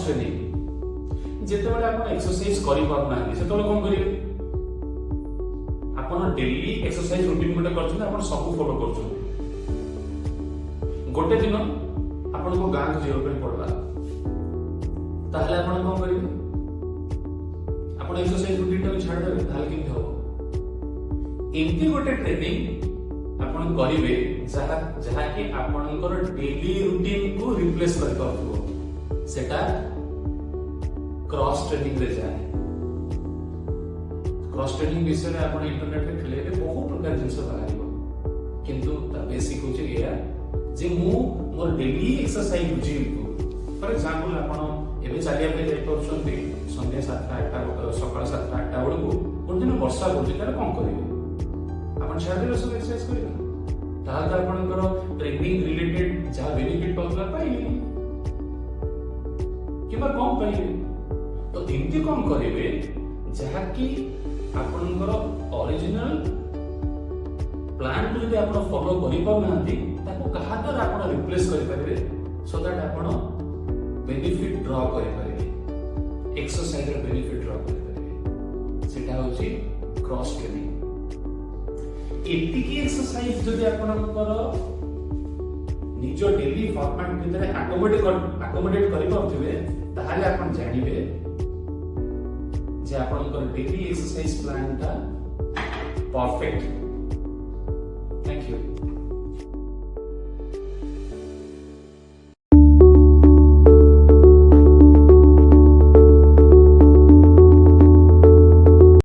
cross training जेतेबेले आपण exercise करि पाउना सेतेबेले कोन करिवे आपण डेली एक्सरसाइज रूटीन गोटे करछन आपण सब फॉलो करछन गोटे दिन आपण को गां को जीव पे पड़ला ताहले आपण कोन करिवे आपण एक्सरसाइज रूटीन टा छाड़ देबे ताहले कि हो एमती गोटे ट्रेनिंग आपण करिवे जहा जहा कि आपनकर डेली रूटीन को रिप्लेस कर पाथो सेटा क्रॉस ट्रेनिंग रे जाए क्रॉस ट्रेनिंग विषय रे आपण इंटरनेट रे खेले बहुत प्रकार जिंस बाहरिबो किंतु ता बेसिक होचे या जे मु मोर डेली एक्सरसाइज रूटीन को फॉर एग्जांपल आपण एबे चालिया पे जाई परछंती संध्या 7-8 सकाळ 7-8 बेलू कोन दिन वर्षा होची तार कोन करिवे आपण शारीरिक सब एक्सरसाइज करिवे ताहा आपणकर ट्रेनिंग रिलेटेड जहाँ बेनिफिट पाउला पाइबे किबा कम पाइबे तो एमती कम करिवे जहाँ कि आपणकर ओरिजिनल प्लान को यदि आपण फॉलो करि पाउनांती ताको कहा तर आपण रिप्लेस करि परिबे सो दैट आपण बेनिफिट ड्रॉ करि परिबे एक्सरसाइज रे बेनिफिट ड्रॉ करि परिबे सेटा होची क्रॉस ट्रेनिंग एतिकी एक्सरसाइज जदि आपनकर निज डेली फॉर्मेट भितर अकोमोडेट करि पाउथिबे ताहाले आपण जानिबे जे आपनकर डेली एक्सरसाइज प्लान टा परफेक्ट थैंक यू